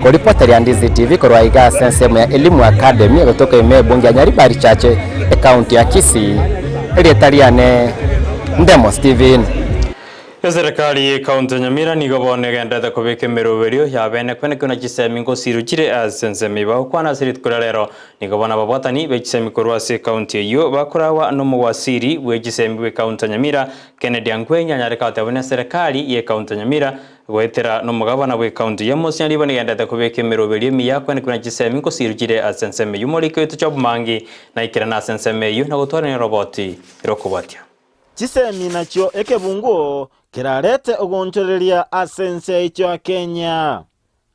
Kuripota ya Ndizi TV kwa iga sensemu ya elimu academy kutoka bunge ya Nyamira Chache county ya Kisii ilitaliane Ndemo Steven. Serikali ya kaunti ya Nyamira ni gobone gendete kubika miroverio ya bene kwene kuna chisemi ngosirukire asensemi ba kwana sirit kuralero ni gobona babotani be chisemi kurwase kaunti yo bakurawa no muwasiri we chisemi we kaunti ya Nyamira Kennedy Angwenya nyareka tabone serikali ya kaunti ya Nyamira gwetera no mugabana we kaunti ya Mosiani bone gendete kubika miroverio miya kwene kuna chisemi ngosirukire asensemi yumuri kwetu chobumangi na ikira na asensemi yo na gutwara ni roboti irokubatia chisemi nacho ekebungo kirarete ogonchoreria asense icho Kenya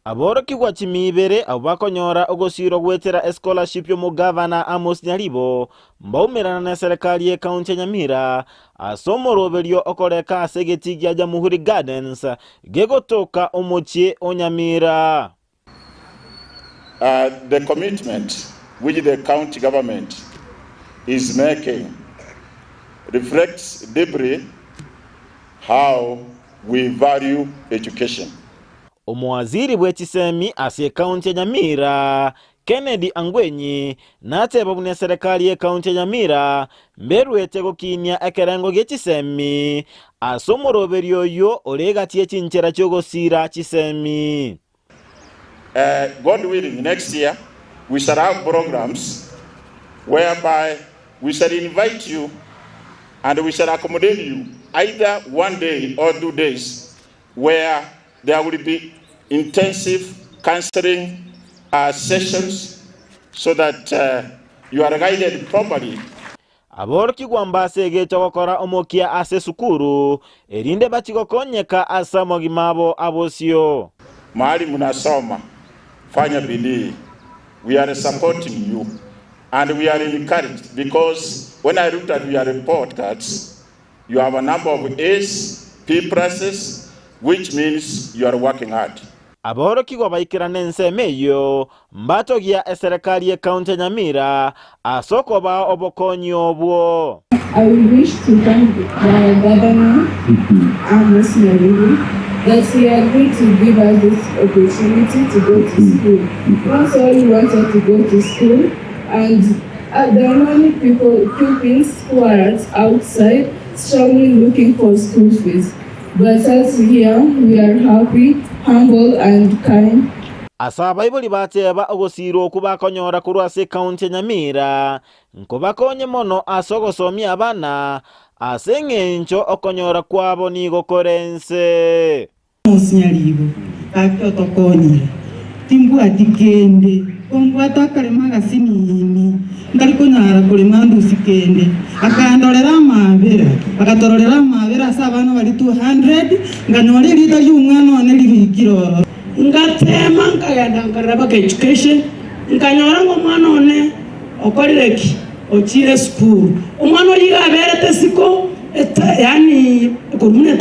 aboro kigwa chimibere abakonyora ogosiro gwetera scholarship yo mugavana Amos Nyaribo mbaumirana na serikali ya kaunti ya Nyamira asomoroberio okoreka asegeti ya Jamhuri Gardens gegotoka omochie onyamira. The commitment which the county government is making reflects deeply how we value education. Omwaziri bwechisemi ase kaunti ya Nyamira Kennedy Angwenyi nateba bune serikali ya kaunti ya Nyamira mberwete gokinya ekerengo gechisemi asomoroberio yo olegati echinchera chogosira chisemi. God willing, next year we shall have programs whereby we shall invite you and we shall accommodate you either 1 day or 2 days where there will be intensive counseling sessions so that you are guided properly. Aborki gwambase gechokora omokia ase sukuru erinde bachigokonyeka asa mogimabo abosio. Mahali munasoma fanya bidii. We are supporting you and we are encouraged because when I looked at your report cards, you have a number of A's, P pluses, which means you are working hard. Aboro kigwa baikira nensemeyo mbatogia serikali ya kaunti ya Nyamira asoko ba obokonyi obwo. I wish to thank the governor Amos Nyaribo that he agreed to give us this opportunity to go to school. Once all wanted to go to school, and there are many pupils who are outside struggling looking for school fees. But as here, we are happy, humble, and kind. Asa Bible bateba ogosiro kubakonyora kurwase kaunti ya Nyamira nkobakonye mono asogosomya abana asengencho okonyora kwabo ni gokorense. Nyaribo akotokonyera timbu atikende kombu atakaremaga sinini ndariko nyara kulemandu sikende akandorera amabera akatororera amabera asabana bali 200 nganore lito y'umwana one lirikiro ngatema nkagenda nkaraba education nkanyora ngo mwana one okorereki ochire school umwana yiga berete siko yani kurumune